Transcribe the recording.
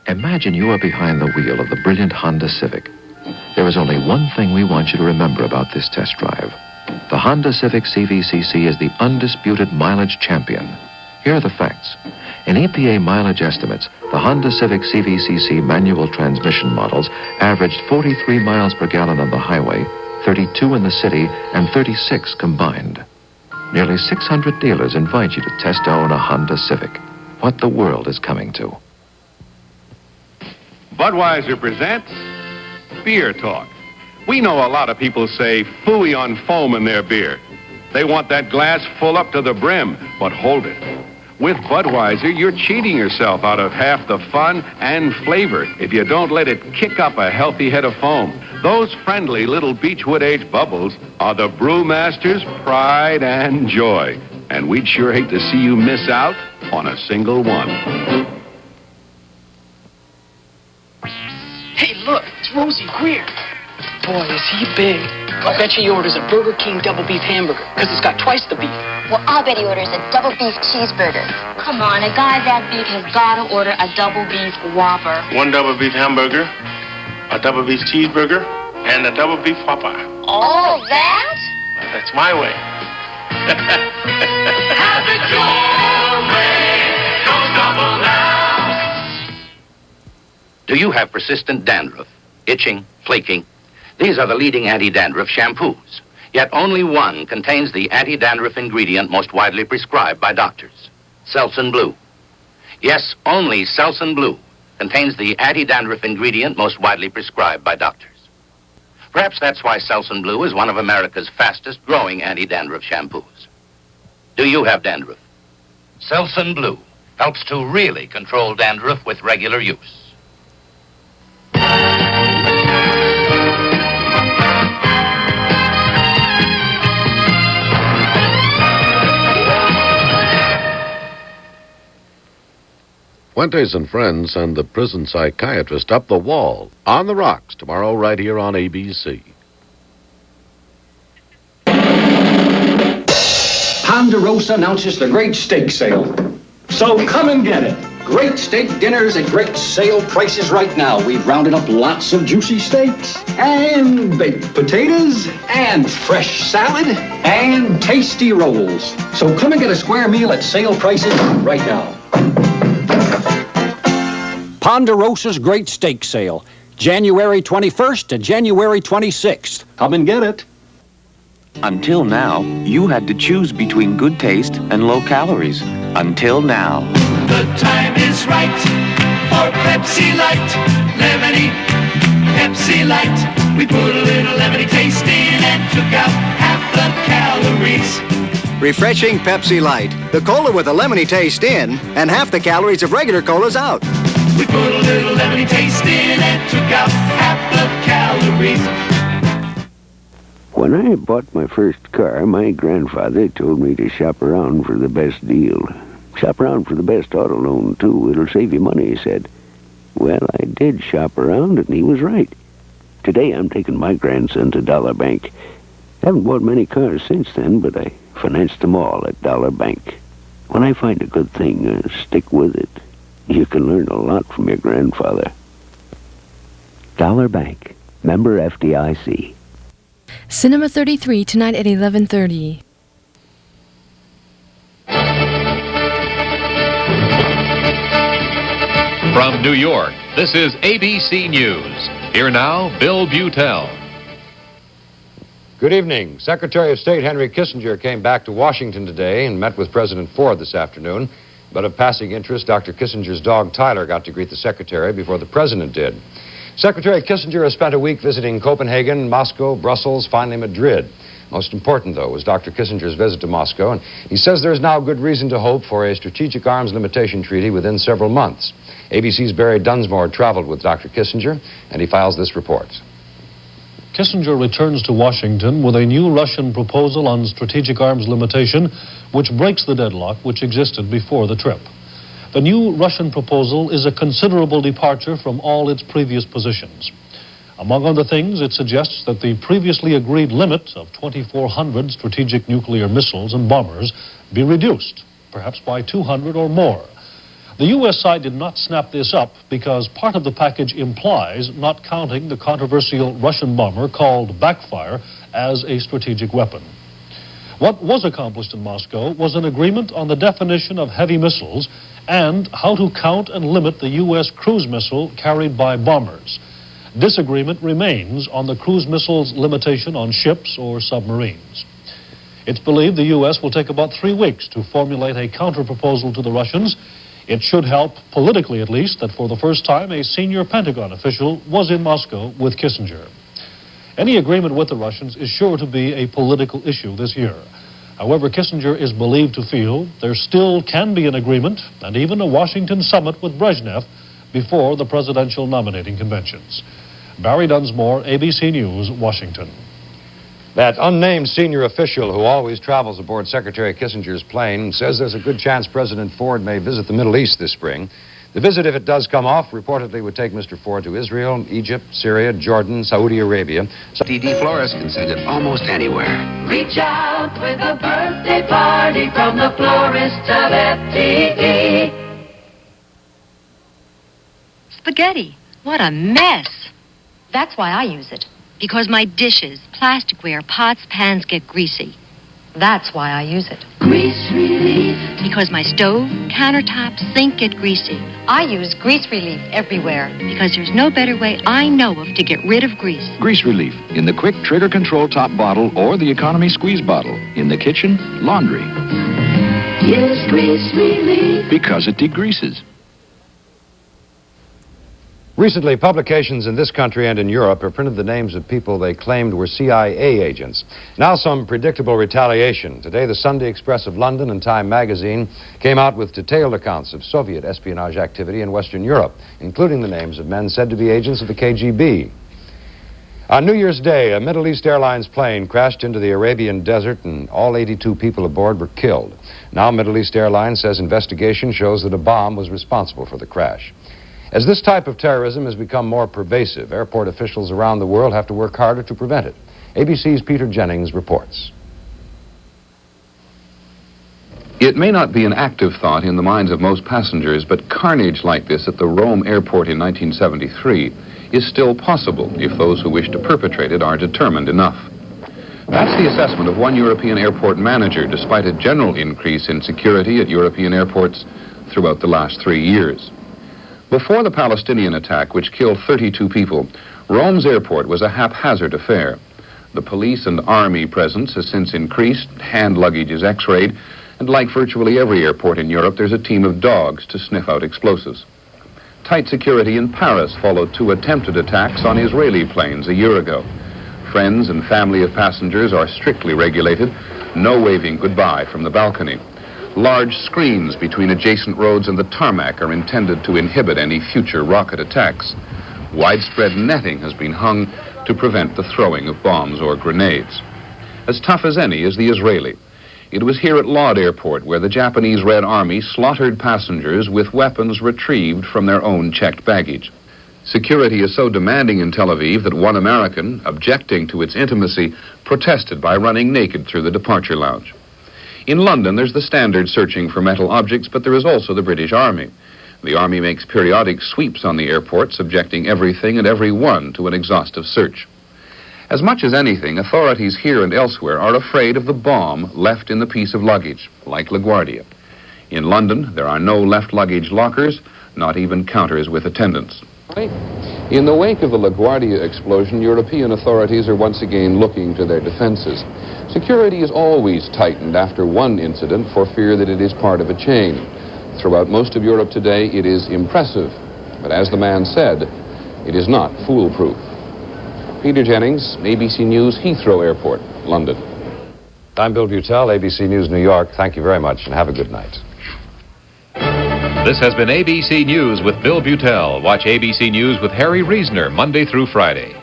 Imagine you are behind the wheel of the brilliant Honda Civic. There is only one thing we want you to remember about this test drive. The Honda Civic CVCC is the undisputed mileage champion. Here are the facts. In EPA mileage estimates, the Honda Civic CVCC manual transmission models averaged 43 miles per gallon on the highway, 32 in the city, and 36 combined. Nearly 600 dealers invite you to test own a Honda Civic. What the world is coming to. Budweiser presents Beer Talk. We know a lot of people say phooey on foam in their beer. They want that glass full up to the brim, but hold it. With Budweiser, you're cheating yourself out of half the fun and flavor if you don't let it kick up a healthy head of foam. Those friendly little Beechwood Age bubbles are the brewmaster's pride and joy. And we'd sure hate to see you miss out on a single one. Hey, look, it's Rosie Greer. Boy, is he big. I bet you he orders a Burger King double beef hamburger, because it's got twice the beef. Well, I'll bet he orders a double beef cheeseburger. Come on, a guy that big has got to order a double beef Whopper. One double beef hamburger, a double beef cheeseburger, and a double beef Whopper. All that? That's my way. Have it your way. Don't double now. Do you have persistent dandruff, itching, flaking? These are the leading anti-dandruff shampoos. Yet only one contains the anti-dandruff ingredient most widely prescribed by doctors, Selsun Blue. Yes, only Selsun Blue contains the anti-dandruff ingredient most widely prescribed by doctors. Perhaps that's why Selsun Blue is one of America's fastest growing anti-dandruff shampoos. Do you have dandruff? Selsun Blue helps to really control dandruff with regular use. Fuentes and Friends send the prison psychiatrist up the wall on the rocks tomorrow right here on ABC. Ponderosa announces the great steak sale. So come and get it. Great steak dinners at great sale prices right now. We've rounded up lots of juicy steaks and baked potatoes and fresh salad and tasty rolls. So come and get a square meal at sale prices right now. Ponderosa's Great Steak Sale, January 21st to January 26th. Come and get it. Until now, you had to choose between good taste and low calories. Until now. The time is right for Pepsi Light. Lemony Pepsi Light. We put a little lemony taste in and took out half the calories. Refreshing Pepsi Light. The cola with a lemony taste in and half the calories of regular cola's out. We put a little lemony taste in and took out half the calories. When I bought my first car, my grandfather told me to shop around for the best deal. Shop around for the best auto loan, too. It'll save you money, he said. Well, I did shop around, and he was right. Today, I'm taking my grandson to Dollar Bank. Haven't bought many cars since then, but I financed them all at Dollar Bank. When I find a good thing, stick with it. You can learn a lot from your grandfather. Dollar Bank. Member FDIC. Cinema 33 tonight at 11:30. From New York, this is ABC News. Here now, Bill Beutel. Good evening. Secretary of State Henry Kissinger came back to Washington today and met with President Ford this afternoon. But of passing interest, Dr. Kissinger's dog Tyler got to greet the Secretary before the President did. Secretary Kissinger has spent a week visiting Copenhagen, Moscow, Brussels, finally Madrid. Most important, though, was Dr. Kissinger's visit to Moscow, and he says there's now good reason to hope for a strategic arms limitation treaty within several months. ABC's Barry Dunsmore traveled with Dr. Kissinger, and he files this report. Kissinger returns to Washington with a new Russian proposal on strategic arms limitation, which breaks the deadlock which existed before the trip. The new Russian proposal is a considerable departure from all its previous positions. Among other things, it suggests that the previously agreed limit of 2,400 strategic nuclear missiles and bombers be reduced, perhaps by 200 or more. The U.S. side did not snap this up because part of the package implies not counting the controversial Russian bomber called Backfire as a strategic weapon. What was accomplished in Moscow was an agreement on the definition of heavy missiles and how to count and limit the U.S. cruise missile carried by bombers. Disagreement remains on the cruise missile's limitation on ships or submarines. It's believed the U.S. will take about 3 weeks to formulate a counterproposal to the Russians. It should help, politically at least, that for the first time a senior Pentagon official was in Moscow with Kissinger. Any agreement with the Russians is sure to be a political issue this year. However, Kissinger is believed to feel there still can be an agreement and even a Washington summit with Brezhnev before the presidential nominating conventions. Barry Dunsmore, ABC News, Washington. That unnamed senior official who always travels aboard Secretary Kissinger's plane says there's a good chance President Ford may visit the Middle East this spring. The visit, if it does come off, reportedly would take Mr. Ford to Israel, Egypt, Syria, Jordan, Saudi Arabia. D.D. Flores can send it almost anywhere. Reach out with a birthday party from the florist of FTD. Spaghetti. What a mess. That's why I use it. Because my dishes, plasticware, pots, pans get greasy. That's why I use it. Grease Relief. Because my stove, countertop, sink get greasy. I use Grease Relief everywhere. Because there's no better way I know of to get rid of grease. Grease Relief in the quick trigger control top bottle or the economy squeeze bottle. In the kitchen, laundry. Use Grease Relief. Because it degreases. Recently, publications in this country and in Europe have printed the names of people they claimed were CIA agents. Now some predictable retaliation. Today, the Sunday Express of London and Time magazine came out with detailed accounts of Soviet espionage activity in Western Europe, including the names of men said to be agents of the KGB. On New Year's Day, a Middle East Airlines plane crashed into the Arabian desert and all 82 people aboard were killed. Now Middle East Airlines says investigation shows that a bomb was responsible for the crash. As this type of terrorism has become more pervasive, airport officials around the world have to work harder to prevent it. ABC's Peter Jennings reports. It may not be an active thought in the minds of most passengers, but carnage like this at the Rome airport in 1973 is still possible if those who wish to perpetrate it are determined enough. That's the assessment of one European airport manager, despite a general increase in security at European airports throughout the last 3 years. Before the Palestinian attack, which killed 32 people, Rome's airport was a haphazard affair. The police and army presence has since increased, hand luggage is x-rayed, and like virtually every airport in Europe, there's a team of dogs to sniff out explosives. Tight security in Paris followed 2 attempted attacks on Israeli planes a year ago. Friends and family of passengers are strictly regulated, no waving goodbye from the balcony. Large screens between adjacent roads and the tarmac are intended to inhibit any future rocket attacks. Widespread netting has been hung to prevent the throwing of bombs or grenades. As tough as any is the Israeli. It was here at Lod Airport where the Japanese Red Army slaughtered passengers with weapons retrieved from their own checked baggage. Security is so demanding in Tel Aviv that one American, objecting to its intimacy, protested by running naked through the departure lounge. In London, there's the standard searching for metal objects, but there is also the British Army. The Army makes periodic sweeps on the airport, subjecting everything and everyone to an exhaustive search. As much as anything, authorities here and elsewhere are afraid of the bomb left in the piece of luggage, like LaGuardia. In London, there are no left luggage lockers, not even counters with attendants. In the wake of the LaGuardia explosion, European authorities are once again looking to their defenses. Security is always tightened after one incident for fear that it is part of a chain. Throughout most of Europe today, it is impressive. But as the man said, it is not foolproof. Peter Jennings, ABC News, Heathrow Airport, London. I'm Bill Beutel, ABC News, New York. Thank you very much and have a good night. This has been ABC News with Bill Beutel. Watch ABC News with Harry Reasoner Monday through Friday.